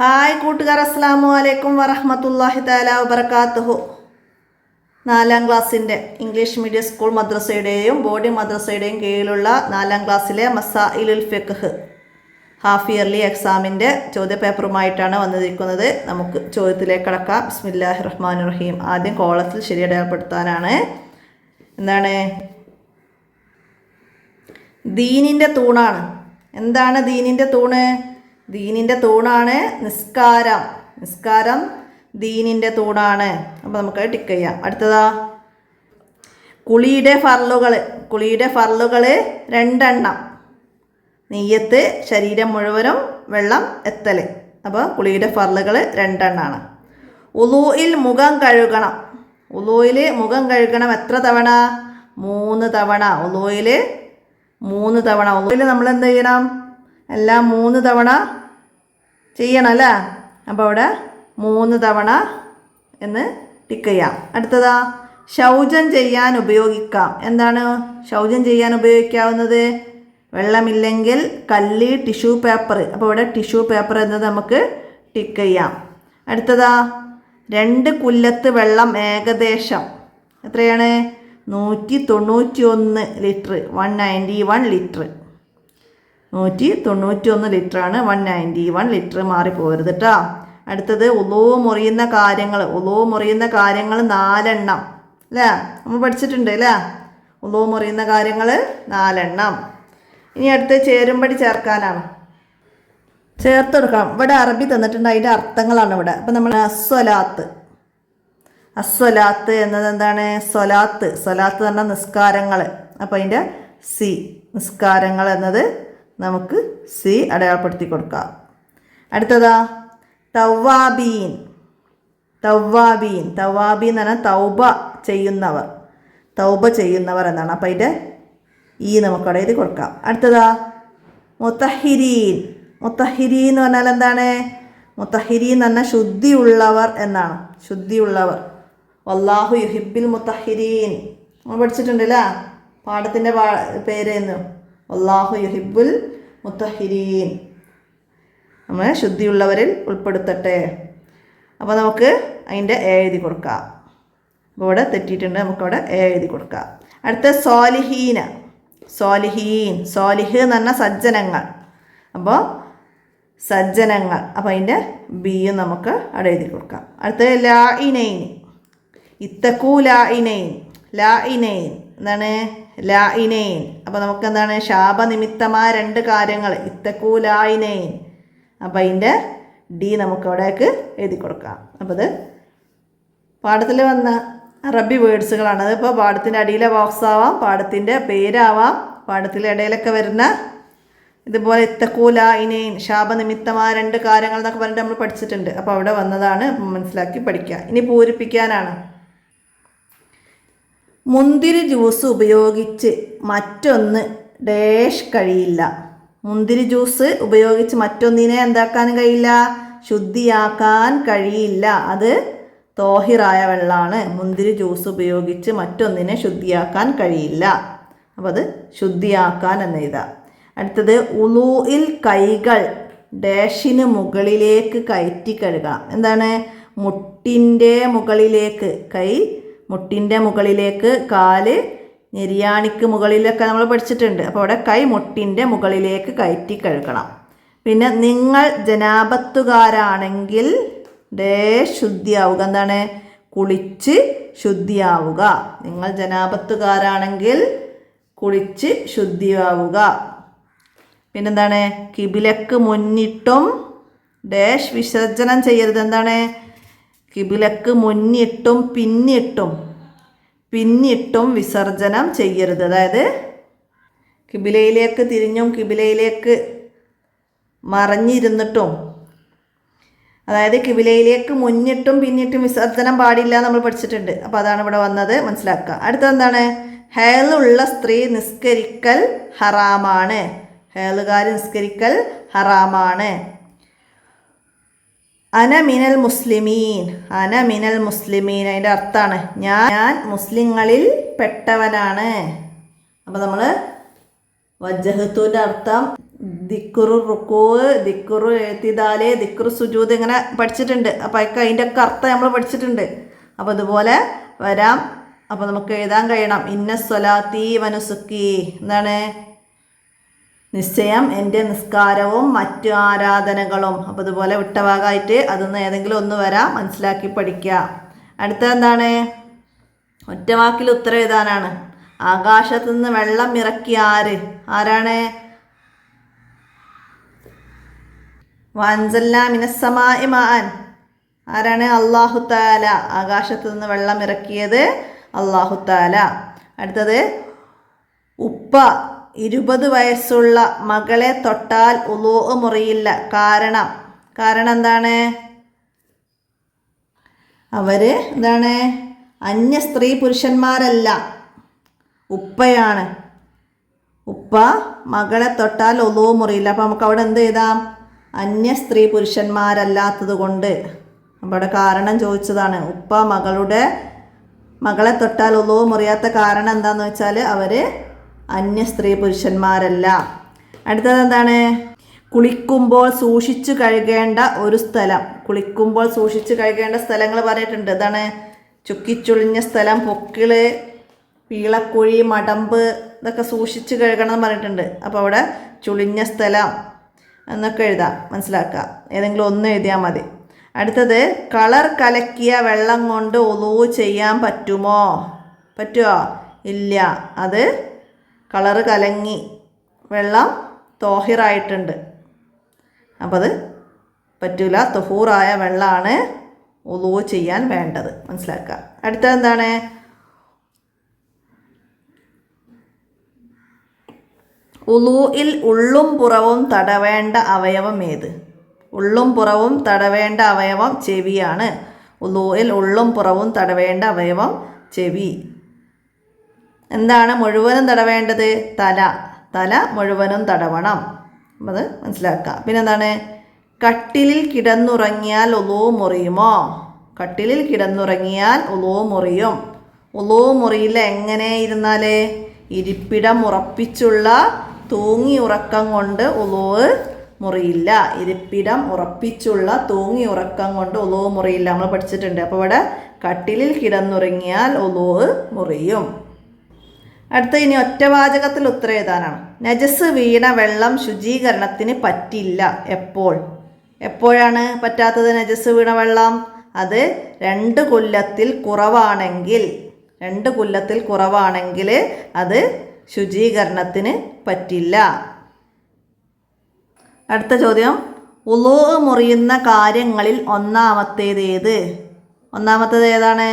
Hi കൂട്ടുകാർ, അസ്സലാമു അലൈക്കും വറഹ്മത്തുള്ളാഹി തആല വബറകാതുഹു. 4ാം ക്ലാസ്സിൻ്റെ ഇംഗ്ലീഷ് മീഡിയം സ്കൂൾ മദ്രസയുടെയും ബോർഡിംഗ് മദ്രസയുടെയും കീഴിലുള്ള 4ാം ക്ലാസ്സിലെ മസായിലുൽ ഫിഖ്ഹ് ഹാഫ് ഇയർലി എക്സാമിൻ്റെ ചോദ്യപേപ്പറുമായിട്ടാണ് വന്നിരിക്കുന്നത്. നമുക്ക് ചോദ്യത്തിലേക്ക് കടക്കാം. ബിസ്മില്ലാഹിർ റഹ്മാനിർ റഹീം. ആദ്യം കോളത്തിൽ ശരിയടയാളപ്പെടുത്താനാണ്. എന്താണ്? ദീനിൻ്റെ തൂണാണ്. എന്താണ് ദീനിൻ്റെ തൂണ്? ദീനിൻ്റെ തൂണാണ് നിസ്കാരം. നിസ്കാരം ദീനിൻ്റെ തൂണാണ്. അപ്പോൾ നമുക്ക് ടിക്ക് ചെയ്യാം. അടുത്തതാ കുളിയുടെ ഫർളുകൾ 2 നെയ്യത്ത്, ശരീരം മുഴുവനും വെള്ളം എത്തൽ. അപ്പോൾ കുളിയുടെ ഫർളുകൾ 2 ഉളൂയിൽ മുഖം കഴുകണം. ഉളൂയിൽ മുഖം കഴുകണം എത്ര തവണ? 3 തവണ. ഉളൂയിൽ 3 തവണ. ഉളൂയിൽ നമ്മൾ എന്ത് ചെയ്യണം? എല്ലാം 3 തവണ ചെയ്യണം അല്ലേ? അപ്പോൾ അവിടെ 3 തവണ എന്ന് ടിക്ക് ചെയ്യാം. അടുത്തതാ ശൗചം ചെയ്യാൻ ഉപയോഗിക്കാം. എന്താണ് ശൗചം ചെയ്യാൻ ഉപയോഗിക്കാവുന്നത്? വെള്ളമില്ലെങ്കിൽ കല്ല്, ടിഷ്യൂ പേപ്പർ. അപ്പോൾ ഇവിടെ ടിഷ്യൂ പേപ്പർ എന്നത് നമുക്ക് ടിക്ക് ചെയ്യാം. അടുത്തതാ 2 കുല്ലത്ത് വെള്ളം ഏകദേശം എത്രയാണ്? 191 ലിറ്റർ. 191 ലിറ്റർ. 191 ലിറ്ററാണ്. 191 ലിറ്റർ മാറിപ്പോകരുത് കേട്ടോ. അടുത്തത് ഉളൂ മുറിയുന്ന കാര്യങ്ങൾ. ഉളൂ മുറിയുന്ന കാര്യങ്ങൾ 4 അല്ലേ? നമ്മൾ പഠിച്ചിട്ടുണ്ട് അല്ലേ? ഉളൂ മുറിയുന്ന കാര്യങ്ങൾ 4. ഇനി അടുത്ത് ചേരുംപടി ചേർക്കാനാണ്. ചേർത്ത് കൊടുക്കണം. ഇവിടെ അറബി തന്നിട്ടുണ്ട്, അതിൻ്റെ അർത്ഥങ്ങളാണ് ഇവിടെ. അപ്പം നമ്മൾ അസ്വലാത്ത് എന്നത് എന്താണ്? സ്വലാത്ത് എന്ന് പറഞ്ഞാൽ നിസ്കാരങ്ങൾ. അപ്പോൾ അതിൻ്റെ സി, നിസ്കാരങ്ങൾ എന്നത് നമുക്ക് സി അടയാളപ്പെടുത്തി കൊടുക്കാം. അടുത്തതാ തവ്വാബീൻ. എന്ന് പറഞ്ഞാൽ തൗബ ചെയ്യുന്നവർ എന്നാണ്. അപ്പം അതിൻ്റെ ഈ നമുക്കവിടെ എഴുതി കൊടുക്കാം. അടുത്തതാ മുത്തഹിരീൻ എന്ന് പറഞ്ഞാൽ എന്താണ്? മുത്തഹിരീൻ എന്ന് പറഞ്ഞാൽ ശുദ്ധിയുള്ളവർ എന്നാണ്. ശുദ്ധിയുള്ളവർ. വല്ലാഹു യുഹിബ്ബുൽ മുത്തഹിരീൻ നമ്മൾ പഠിച്ചിട്ടുണ്ടല്ലേ? പാഠത്തിൻ്റെ പേര് എന്ന് വല്ലാഹു യുഹിബ്ബുൽ മുത്തഹിരീൻ. നമ്മൾ ശുദ്ധിയുള്ളവരിൽ ഉൾപ്പെടുത്തട്ടെ. അപ്പോൾ നമുക്ക് അതിൻ്റെ എഴുതി കൊടുക്കാം. അപ്പോൾ ഇവിടെ തെറ്റിയിട്ടുണ്ട്, നമുക്കവിടെ എഴുതി കൊടുക്കാം. അടുത്ത സ്വാലിഹീൻ. സ്വാലിഹ് എന്ന് പറഞ്ഞാൽ സജ്ജനങ്ങൾ. അപ്പോൾ സജ്ജനങ്ങൾ. അപ്പോൾ അതിൻ്റെ ബിയും നമുക്ക് അവിടെ എഴുതി കൊടുക്കാം. അടുത്തത് ലാഇനൈൻ. ഇത്തക്കൂ ലാഇനൈൻ. എന്താണ്? ലാഇനൈൻ. അപ്പോൾ നമുക്ക് എന്താണ്? ശാപനിമിത്തമായ 2 കാര്യങ്ങൾ. ഇത്തക്കൂ ലാഇനൈൻ. അപ്പോൾ അതിൻ്റെ ഡി നമുക്ക് അവിടേക്ക് എഴുതി കൊടുക്കാം. അപ്പോൾ ഇത് പാഠത്തിൽ വന്ന അറബി വേർഡ്സുകളാണ്. അതിപ്പോൾ പാഠത്തിൻ്റെ അടിയിലെ ബോക്സ് ആവാം, പാഠത്തിൻ്റെ പേരാവാം, പാഠത്തിൻ്റെ ഇടയിലൊക്കെ വരുന്ന ഇതുപോലെ ഇത്തക്കൂ ലാഇനൈൻ, ശാപനിമിത്തമായ 2 കാര്യങ്ങൾ എന്നൊക്കെ പറഞ്ഞിട്ട് നമ്മൾ പഠിച്ചിട്ടുണ്ട്. അപ്പോൾ അവിടെ വന്നതാണ്, മനസ്സിലാക്കി പഠിക്കുക. ഇനി പൂരിപ്പിക്കാനാണ്. മുന്തിരി ജ്യൂസ് ഉപയോഗിച്ച് മറ്റൊന്ന് ഡാഷ് കഴിയില്ല. മുന്തിരി ജ്യൂസ് ഉപയോഗിച്ച് മറ്റൊന്നിനെ എന്താക്കാൻ കഴിയില്ല? ശുദ്ധിയാക്കാൻ കഴിയില്ല. അത് തോഹിറായ വെള്ളമാണ്. മുന്തിരി ജ്യൂസ് ഉപയോഗിച്ച് മറ്റൊന്നിനെ ശുദ്ധിയാക്കാൻ കഴിയില്ല. അപ്പോൾ അത് ശുദ്ധിയാക്കാൻ എന്ന് എഴുതാം. അടുത്തത് ഉളൂയിൽ കൈകൾ ഡാഷിന് മുകളിലേക്ക് കയറ്റി കഴുകാം. എന്താണ്? മുട്ടിൻ്റെ മുകളിലേക്ക്. കൈ മുട്ടിൻ്റെ മുകളിലേക്ക്, കാല് ഞെരിയാണിക്ക് മുകളിലൊക്കെ നമ്മൾ പഠിച്ചിട്ടുണ്ട്. അപ്പോൾ അവിടെ കൈ മുട്ടിൻ്റെ മുകളിലേക്ക് കയറ്റി കഴുകണം. പിന്നെ നിങ്ങൾ ജനാപത്തുകാരാണെങ്കിൽ ഡാഷ് ശുദ്ധിയാവുക. എന്താണ്? കുളിച്ച് ശുദ്ധിയാവുക. നിങ്ങൾ ജനാപത്തുകാരാണെങ്കിൽ കുളിച്ച് ശുദ്ധിയാവുക. പിന്നെന്താണ്? കിബിലക്ക് മുന്നിട്ടും ഡാഷ് വിസർജനം ചെയ്യരുത്. എന്താണ്? കിബിലക്ക് മുന്നിട്ടും പിന്നിട്ടും വിസർജനം ചെയ്യരുത്. അതായത് കിബിലയിലേക്ക് തിരിഞ്ഞും കിബിലയിലേക്ക് മറഞ്ഞിരുന്നിട്ടും, അതായത് കിബിലയിലേക്ക് മുന്നിട്ടും പിന്നിട്ടും വിസർജനം പാടില്ല നമ്മൾ പഠിച്ചിട്ടുണ്ട്. അപ്പോൾ അതാണ് ഇവിടെ വന്നത്, മനസ്സിലാക്കുക. അടുത്തെന്താണ്? ഹേലുള്ള സ്ത്രീ നിസ്കരിക്കൽ ഹറാമാണ്. ഹേലുകാരി നിസ്കരിക്കൽ ഹറാമാണ്. അന മിനൽ മുസ്ലിമീൻ. അതിൻ്റെ അർത്ഥമാണ് ഞാൻ മുസ്ലിങ്ങളിൽ പെട്ടവനാണ്. അപ്പോൾ നമ്മൾ വജ്ജഹത്തുവിൻ്റെ അർത്ഥം ദിക്റു റുക്കൂ, ദിക്റു എഴുത്തിദാല്, ദിക്റു സുജൂദ് ഇങ്ങനെ പഠിച്ചിട്ടുണ്ട്. അപ്പോൾ അതിൻ്റെ ഒക്കെ അർത്ഥം നമ്മൾ പഠിച്ചിട്ടുണ്ട്. അപ്പോൾ അതുപോലെ വരാം. അപ്പോൾ നമുക്ക് എഴുതാൻ കഴിയണം. ഇന്ന സ്വലാത്തി വനുസുക്കി, എന്താണ്? നിശ്ചയം എൻ്റെ നിസ്കാരവും മറ്റു ആരാധനകളും. അപ്പോൾ ഇതുപോലെ വിട്ടഭാഗമായിട്ട് അതിന്ന് ഏതെങ്കിലും ഒന്ന് വരാം, മനസ്സിലാക്കി പഠിക്കുക. അടുത്തത് എന്താണ്? ഒറ്റവാക്കിൽ ഉത്തരം എഴുതാനാണ്. ആകാശത്തു നിന്ന് വെള്ളം ഇറക്കിയ ആരാണ്? വഅൻസൽനാ മിനസ്സമാഇ മാഅൻ, ആരാണ്? അല്ലാഹു തആല. ആകാശത്തു നിന്ന് വെള്ളം ഇറക്കിയത് അല്ലാഹു തആല. അടുത്തത് ഉപ്പ 20 വയസ്സുള്ള മകളെ തൊട്ടാൽ ഉളൂ മുറിയില്ല. കാരണം എന്താണ്? അവര് എന്താണ്? അന്യ സ്ത്രീ പുരുഷന്മാരല്ല, ഉപ്പയാണ്. ഉപ്പ മകളെ തൊട്ടാൽ ഉളൂ മുറിയില്ല. അപ്പം നമുക്ക് അവിടെ എന്ത് എഴുതാം? അന്യ സ്ത്രീ പുരുഷന്മാരല്ലാത്തത് കൊണ്ട്. അവിടെ കാരണം ചോദിച്ചതാണ്. ഉപ്പ മകളെ തൊട്ടാൽ ഉളൂ മുറിയാത്ത കാരണം എന്താണെന്ന് വെച്ചാൽ അവർ അന്യ സ്ത്രീ പുരുഷന്മാരല്ല. അടുത്തത് എന്താണ്? കുളിക്കുമ്പോൾ സൂക്ഷിച്ചു കഴുകേണ്ട ഒരു സ്ഥലം. കുളിക്കുമ്പോൾ സൂക്ഷിച്ചു കഴുകേണ്ട സ്ഥലങ്ങൾ പറഞ്ഞിട്ടുണ്ട്. ഇതാണ് ചുക്കിച്ചുളിഞ്ഞ സ്ഥലം, പൊക്കിള്, പീളക്കുഴി, മടമ്പ്, ഇതൊക്കെ സൂക്ഷിച്ചു കഴുകണം എന്ന് പറഞ്ഞിട്ടുണ്ട്. അപ്പോൾ അവിടെ ചുളിഞ്ഞ സ്ഥലം എന്നൊക്കെ എഴുതാം, മനസ്സിലാക്കുക. ഏതെങ്കിലും ഒന്ന് എഴുതിയാൽ മതി. അടുത്തത് കളർ കലക്കിയ വെള്ളം കൊണ്ട് ഉളൂ ചെയ്യാൻ പറ്റുമോ? ഇല്ല. അത് കളറ് കലങ്ങി വെള്ളം തോഹിറായിട്ടുണ്ട്, അപ്പോൾ അത് പറ്റൂല. തൊഹൂറായ വെള്ളമാണ് ഉളൂ ചെയ്യാൻ വേണ്ടത്, മനസ്സിലാക്കുക. അടുത്തത് എന്താണ്? ഉളൂയിൽ ഉള്ളും പുറവും തടവേണ്ട അവയവം ഏത്? ഉള്ളും പുറവും തടവേണ്ട അവയവം ചെവിയാണ്. ഉളൂയിൽ ഉള്ളും പുറവും തടവേണ്ട അവയവം ചെവി. എന്താണ് മുഴുവനും തടവേണ്ടത്? തല മുഴുവനും തടവണം, അത് മനസ്സിലാക്കുക. പിന്നെന്താണ്? കട്ടിലിൽ കിടന്നുറങ്ങിയാൽ ഉളൂ മുറിയുമോ? കട്ടിലിൽ കിടന്നുറങ്ങിയാൽ ഉളൂ മുറിയും. ഉളൂ മുറിയില്ല എങ്ങനെ ഇരുന്നാൽ? ഇരിപ്പിടം ഉറപ്പിച്ചുള്ള തൂങ്ങി ഉറക്കം കൊണ്ട് ഉളൂ മുറിയില്ല. ഇരിപ്പിടം ഉറപ്പിച്ചുള്ള തൂങ്ങി ഉറക്കം കൊണ്ട് ഉളൂ മുറിയില്ല, നമ്മൾ പഠിച്ചിട്ടുണ്ട്. അപ്പോൾ ഇവിടെ കട്ടിലിൽ കിടന്നുറങ്ങിയാൽ ഉളൂ മുറിയും. അടുത്ത ഇനി ഒറ്റവാചകത്തിൽ ഉത്തരം എഴുതാനാണ്. നജസ് വീണ വെള്ളം ശുചീകരണത്തിന് പറ്റില്ല. എപ്പോഴാണ് പറ്റാത്തത് നജസ് വീണ വെള്ളം? അത് 2 കൊല്ലത്തിൽ കുറവാണെങ്കിൽ അത് ശുചീകരണത്തിന് പറ്റില്ല. അടുത്ത ചോദ്യം, ഉളൂ മുറിയുന്ന കാര്യങ്ങളിൽ ഒന്നാമത്തേത് ഏതാണ്?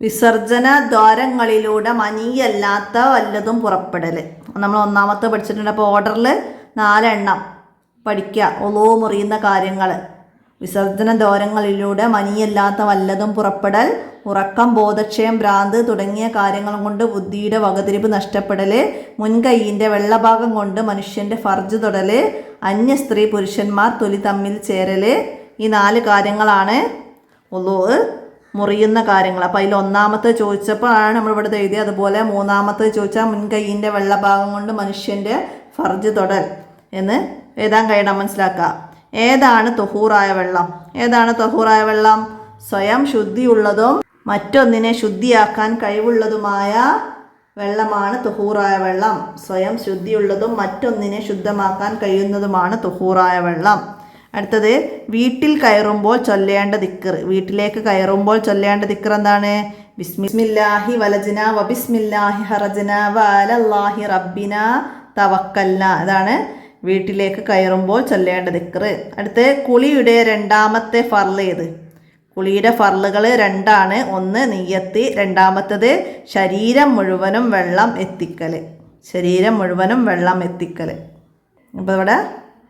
വിസർജന ദ്വാരങ്ങളിലൂടെ മനിയല്ലാത്ത വല്ലതും പുറപ്പെടൽ. നമ്മൾ ഒന്നാമത്തെ പഠിച്ചിട്ടുണ്ട്. അപ്പോൾ ഓർഡറിൽ 4 എണ്ണം പഠിക്കുക. ഉളൂ മുറിയുന്ന കാര്യങ്ങൾ: വിസർജന ദ്വാരങ്ങളിലൂടെ മനിയല്ലാത്ത വല്ലതും പുറപ്പെടൽ, ഉറക്കം, ബോധക്ഷയം, ഭ്രാന്ത് തുടങ്ങിയ കാര്യങ്ങൾ കൊണ്ട് ബുദ്ധിയുടെ വകതിരിവ് നഷ്ടപ്പെടൽ, മുൻകൈയിൻ്റെ വെള്ളഭാഗം കൊണ്ട് മനുഷ്യൻ്റെ ഫർജ് തൊടൽ, അന്യ സ്ത്രീ പുരുഷന്മാർ തൊലി തമ്മിൽ ചേരൽ. ഈ 4 കാര്യങ്ങളാണ് ഉളൂ മുറിയുന്ന കാര്യങ്ങൾ. അപ്പോൾ അതിൽ ഒന്നാമത്തെ ചോദിച്ചപ്പോഴാണ് നമ്മളിവിടെ എഴുതിയത്. അതുപോലെ മൂന്നാമത്തെ ചോദിച്ചാൽ മുൻകൈയിൻ്റെ വെള്ളഭാഗം കൊണ്ട് മനുഷ്യൻ്റെ ഫർജ് തൊടൽ എന്ന് എഴുതാൻ കഴിയണം, മനസ്സിലാക്കുക. ഏതാണ് തൊഹൂറായ വെള്ളം? സ്വയം ശുദ്ധിയുള്ളതും മറ്റൊന്നിനെ ശുദ്ധിയാക്കാൻ കഴിവുള്ളതുമായ വെള്ളമാണ് തൊഹൂറായ വെള്ളം. സ്വയം ശുദ്ധിയുള്ളതും മറ്റൊന്നിനെ ശുദ്ധമാക്കാൻ കഴിയുന്നതുമാണ് തൊഹൂറായ വെള്ളം. അടുത്തത് വീട്ടിൽ കയറുമ്പോൾ ചൊല്ലേണ്ട ദിക്ർ. വീട്ടിലേക്ക് കയറുമ്പോൾ ചൊല്ലേണ്ട ദിക്ർ എന്താണ്? ബിസ്മില്ലാഹി വലജ്ന വബിസ്മില്ലാഹി ഹറജ്ന വഅലല്ലാഹി റബ്ബിന തവക്കൽന. അതാണ് വീട്ടിലേക്ക് കയറുമ്പോൾ ചൊല്ലേണ്ട ദിക്ർ. അടുത്ത് കുളിയുടെ 2ാമത്തെ ഫർള് ഏത്? കുളിയുടെ ഫർളുകൾ 2ആണ്. ഒന്ന് നിയ്യത്ത്, രണ്ടാമത്തത് ശരീരം മുഴുവനും വെള്ളം എത്തിക്കൽ. അപ്പോൾ ഇവിടെ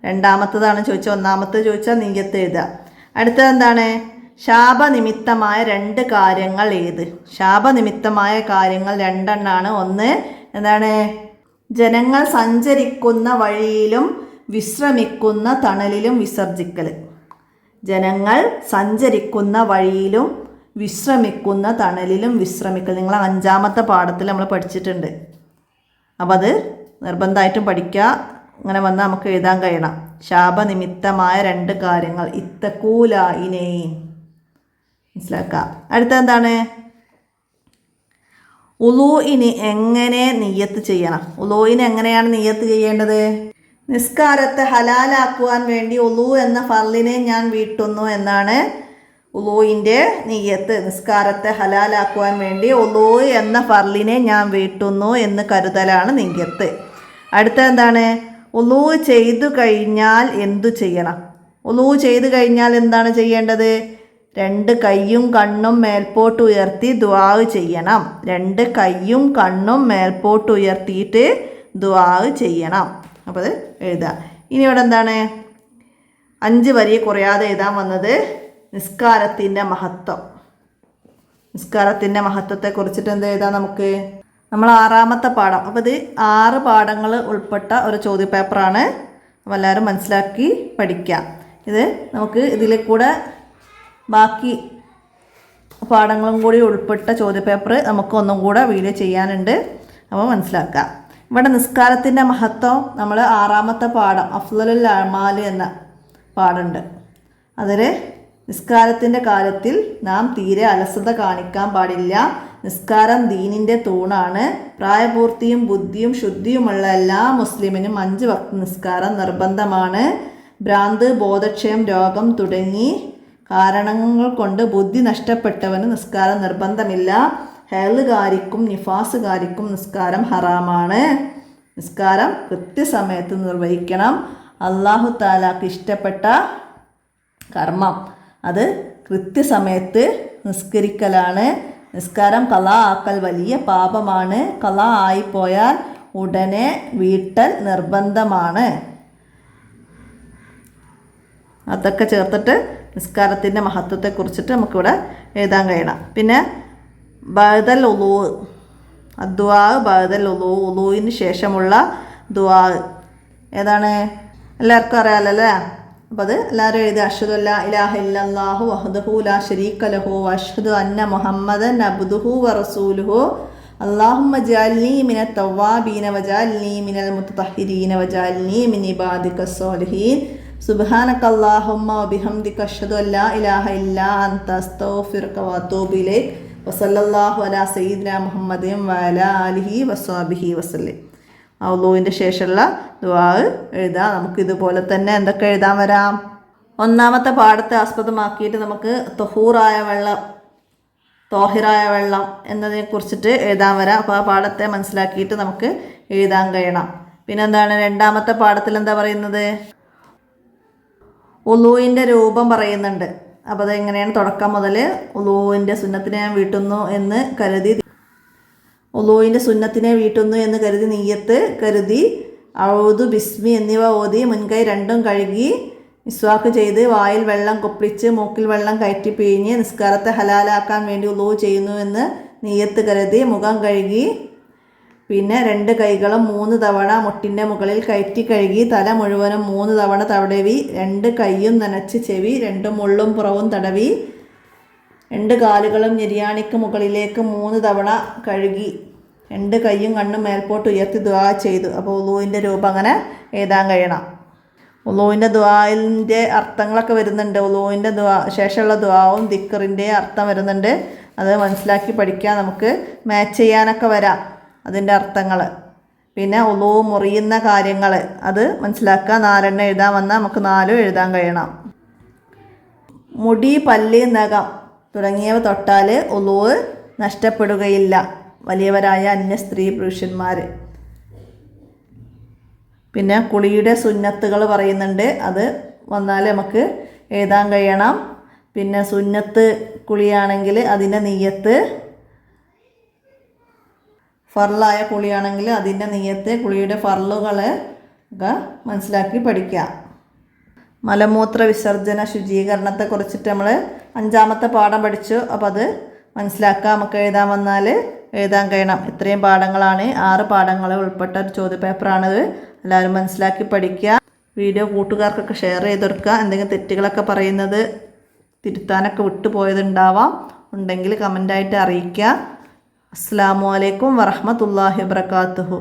2ാമത്തതാണ് ചോദിച്ചത്. ഒന്നാമത്തെ ചോദിച്ചാൽ നിയ്യത്ത് എഴുതുക. അടുത്തത് എന്താണ്? ശാപനിമിത്തമായ 2 കാര്യങ്ങൾ ഏത്? ശാപനിമിത്തമായ കാര്യങ്ങൾ 2 എണ്ണമാണ്. ഒന്ന് എന്താണ്? ജനങ്ങൾ സഞ്ചരിക്കുന്ന വഴിയിലും വിശ്രമിക്കുന്ന തണലിലും വിസർജിക്കൽ. ജനങ്ങൾ സഞ്ചരിക്കുന്ന വഴിയിലും വിശ്രമിക്കുന്ന തണലിലും വിശ്രമിക്കൽ. നിങ്ങൾ 5ാമത്തെ പാഠത്തിൽ നമ്മൾ പഠിച്ചിട്ടുണ്ട്. അപ്പോൾ അത് നിർബന്ധമായിട്ടും പഠിക്കുക. അങ്ങനെ വന്നാൽ നമുക്ക് എഴുതാൻ കഴിയണം. ശാപനിമിത്തമായ 2 കാര്യങ്ങൾ. ഇത്തക്കൂലായിനെയും മനസ്സിലാക്കാം. അടുത്തെന്താണ്? ഉളൂഇന് എങ്ങനെ നിയ്യത്ത് ചെയ്യണം? ഉളൂഇന് എങ്ങനെയാണ് നിയ്യത്ത് ചെയ്യേണ്ടത്? നിസ്കാരത്തെ ഹലാലാക്കുവാൻ വേണ്ടി ഉളൂ എന്ന ഫർളിനെ ഞാൻ വീട്ടുന്നു എന്നാണ് ഉളൂഇൻ്റെ നിയ്യത്ത്. നിസ്കാരത്തെ ഹലാലാക്കുവാൻ വേണ്ടി ഉളൂ എന്ന ഫർളിനെ ഞാൻ വീട്ടുന്നു എന്ന് കരുതലാണ് നിയ്യത്ത്. അടുത്തെന്താണ്? ഉളൂ ചെയ്തു കഴിഞ്ഞാൽ എന്തു ചെയ്യണം? ഉളൂ ചെയ്തു കഴിഞ്ഞാൽ എന്താണ് ചെയ്യേണ്ടത്? 2 കൈയും കണ്ണും മേൽപോട്ട് ഉയർത്തി ദുആ ചെയ്യണം. 2 കൈയും കണ്ണും മേൽപോട്ട് ഉയർത്തിയിട്ട് ദുആ ചെയ്യണം. അപ്പോൾ അത് എഴുതുക. ഇനി ഇവിടെ എന്താണ്? 5 വരി കുറയാതെ എഴുതാൻ വന്നത് നിസ്കാരത്തിൻ്റെ മഹത്വം. നിസ്കാരത്തിൻ്റെ മഹത്വത്തെക്കുറിച്ചിട്ട് എന്ത് എഴുതാം നമുക്ക്? നമ്മൾ 6ാമത്തെ പാഠം. അപ്പോൾ ഇത് 6 പാഠങ്ങൾ ഉൾപ്പെട്ട ഒരു ചോദ്യപേപ്പറാണ്. അപ്പോൾ എല്ലാവരും മനസ്സിലാക്കി പഠിക്കാം. ഇത് നമുക്ക് ഇതിൽ കൂടെ ബാക്കി പാഠങ്ങളും കൂടി ഉൾപ്പെട്ട ചോദ്യപേപ്പർ നമുക്ക് ഒന്നും കൂടെ വീഡിയോ ചെയ്യാനുണ്ട്. അപ്പോൾ മനസ്സിലാക്കാം. ഇവിടെ നിസ്കാരത്തിൻ്റെ മഹത്വം നമ്മൾ 6ാമത്തെ പാഠം അഫ്ളലുൽ അഅ്മാൽ എന്ന പാഠമുണ്ട്. അതിൽ നിസ്കാരത്തിൻ്റെ കാര്യത്തിൽ നാം തീരെ അലസത കാണിക്കാൻ പാടില്ല. നിസ്കാരം ദീനിൻ്റെ തൂണാണ്. പ്രായപൂർത്തിയും ബുദ്ധിയും ശുദ്ധിയുമുള്ള എല്ലാ മുസ്ലിമിനും 5 വക്ത് നിസ്കാരം നിർബന്ധമാണ്. ഭ്രാന്ത്, ബോധക്ഷയം, രോഗം തുടങ്ങി കാരണങ്ങൾ കൊണ്ട് ബുദ്ധി നഷ്ടപ്പെട്ടവന് നിസ്കാരം നിർബന്ധമില്ല. ഹേളുകാരിക്കും നിഫാസുകാരിക്കും നിസ്കാരം ഹറാമാണ്. നിസ്കാരം കൃത്യസമയത്ത് നിർവഹിക്കണം. അല്ലാഹു തആലക്ക് ഇഷ്ടപ്പെട്ട കർമ്മം അത് കൃത്യസമയത്ത് നിസ്കരിക്കലാണ്. നിസ്കാരം ഖളാ ആക്കൽ വലിയ പാപമാണ്. ഖളാ ആയിപ്പോയാൽ ഉടനെ വീട്ടൽ നിർബന്ധമാണ്. അതൊക്കെ ചേർത്തിട്ട് നിസ്കാരത്തിൻ്റെ മഹത്വത്തെക്കുറിച്ചിട്ട് നമുക്കിവിടെ എഴുതാൻ കഴിയണം. പിന്നെ ബഅദൽ ഉളൂ, അദ്ദുആ ബഅദൽ ഉളൂ, ഉളൂവിന് ശേഷമുള്ള ദുആ ഏതാണ്? എല്ലാവർക്കും അറിയാമല്ലോ അല്ലേ? അപ്പോൾ അത് എല്ലാവരും എഴുതി. അഷ്ഹദു അല്ലാ ഇലാഹ ഇല്ലല്ലാഹു വഹ്ദഹു ലാ ശരീക ലഹു വഅഷ്ഹദു അന്ന മുഹമ്മദൻ അബ്ദുഹു വറസൂലുഹു അല്ലാഹുമ്മ ജഅൽനി മിനത് തവ്വാബീന വജഅൽനി മിനൽ മുതതഹിരീന വജഅൽനി മിൻ ഇബാദികസ് സ്വാലിഹീൻ സുബ്ഹാനകല്ലാഹുമ്മ വബിഹംദിക അഷ്ഹദു അല്ലാ ഇലാഹ ഇല്ലാ അൻത അസ്തഗ്ഫിറുക വഅതൂബു ഇലൈക് വസല്ലല്ലാഹു അലാ സയ്യിദിനാ മുഹമ്മദിൻ വഅലാ ആലിഹി വസ്വഹ്ബിഹി വസല്ലം. ഉളൂവിൻ്റെ ശേഷമുള്ള ദുആ എഴുതാം. നമുക്ക് ഇതുപോലെ തന്നെ എന്തൊക്കെ എഴുതാൻ വരാം? 1ാമത്തെ പാഠത്തെ ആസ്പദമാക്കിയിട്ട് നമുക്ക് തൊഹൂറായ വെള്ളം, തോഹിറായ വെള്ളം എന്നതിനെക്കുറിച്ചിട്ട് എഴുതാൻ വരാം. അപ്പോൾ ആ പാഠത്തെ മനസ്സിലാക്കിയിട്ട് നമുക്ക് എഴുതാൻ കഴിയണം. പിന്നെന്താണ് 2ാമത്തെ പാഠത്തിൽ എന്താ പറയുന്നത്? ഉളൂവിൻ്റെ രൂപം പറയുന്നുണ്ട്. അപ്പോൾ അതെങ്ങനെയാണ്? തുടക്കം മുതൽ ഉളൂവിൻ്റെ സുന്നത്തിനെ ഞാൻ വീട്ടുന്നു എന്ന് കരുതി, ഉളൂവിൻ്റെ സുന്നത്തിനെ വീട്ടുന്നു എന്ന് കരുതി നിയ്യത്ത് കരുതി ഔദു ബിസ്മി എന്നിവ ഓതി മുൻകൈ 2ഉം കഴുകി മിസ്വാക്ക് ചെയ്ത് വായിൽ വെള്ളം കൊപ്പിച്ച് മൂക്കിൽ വെള്ളം കയറ്റി പിഴിഞ്ഞ് നിസ്കാരത്തെ ഹലാലാക്കാൻ വേണ്ടി ഉളൂ ചെയ്യുന്നു എന്ന് നിയ്യത്ത് കരുതി മുഖം കഴുകി പിന്നെ 2 കൈകളും 3 തവണ മുട്ടിൻ്റെ മുകളിൽ കയറ്റി കഴുകി തല മുഴുവനും 3 തവണ തടവി 2 കൈയും നനച്ച് ചെവി 2 മുള്ളും പുറവും തടവി 2 കാലുകളും ഞെരിയാണിക്ക് മുകളിലേക്ക് 3 തവണ കഴുകി 2 കൈയും കണ്ണും മേൽപോട്ട് ഉയർത്തി ദുആ ചെയ്തു. അപ്പോൾ ഉളൂവിൻ്റെ രൂപം അങ്ങനെ എഴുതാൻ കഴിയണം. ഉളൂവിൻ്റെ ദുആയിൻ്റെ അർത്ഥങ്ങളൊക്കെ വരുന്നുണ്ട്. ഉളൂവിൻ്റെ ശേഷമുള്ള ദുആവും ദിക്റിൻ്റെ അർത്ഥം വരുന്നുണ്ട്. അത് മനസ്സിലാക്കി പഠിക്കാൻ നമുക്ക് മാച്ച് ചെയ്യാനൊക്കെ വരാം അതിൻ്റെ അർത്ഥങ്ങൾ. പിന്നെ ഉളൂ മുറിയുന്ന കാര്യങ്ങൾ അത് മനസ്സിലാക്കുക. 4 എഴുതാൻ വന്നാൽ നമുക്ക് 4 എഴുതാൻ കഴിയണം. മുടി, പല്ല്, നഖം തുടങ്ങിയവ തൊട്ടാൽ ഉളൂ നഷ്ടപ്പെടുകയില്ല. വലിയവരായ അന്യ സ്ത്രീ പുരുഷന്മാർ. പിന്നെ കുളിയുടെ സുന്നത്തുകൾ പറയുന്നുണ്ട്. അത് വന്നാൽ നമുക്ക് എഴുതാൻ കഴിയണം. പിന്നെ സുന്നത്ത് കുളിയാണെങ്കിൽ അതിൻ്റെ നിയ്യത്ത്, ഫർളായ കുളിയാണെങ്കിൽ അതിൻ്റെ നിയ്യത്ത്, കുളിയുടെ ഫർളുകൾ ഒക്കെ മനസ്സിലാക്കി പഠിക്കുക. മലമൂത്ര വിസർജന ശുചീകരണത്തെക്കുറിച്ചിട്ട് നമ്മൾ 5ാമത്തെ പാഠം പഠിച്ചു. അപ്പോൾ അത് മനസ്സിലാക്കുക. നമുക്ക് എഴുതാൻ വന്നാൽ എഴുതാൻ കഴിയണം. ഇത്രയും പാഠങ്ങളാണ്, 6 പാഠങ്ങൾ ഉൾപ്പെട്ട ഒരു ചോദ്യപേപ്പറാണിത്. എല്ലാവരും മനസ്സിലാക്കി പഠിക്കുക. വീഡിയോ കൂട്ടുകാർക്കൊക്കെ ഷെയർ ചെയ്ത് കൊടുക്കുക. എന്തെങ്കിലും തെറ്റുകളൊക്കെ പറയുന്നത് തിരുത്താനൊക്കെ വിട്ടുപോയതുണ്ടാവാം, ഉണ്ടെങ്കിൽ കമൻ്റായിട്ട് അറിയിക്കുക. അസ്സലാമു അലൈക്കും വറഹ്മത്തുള്ളാഹി വബറകാതുഹു.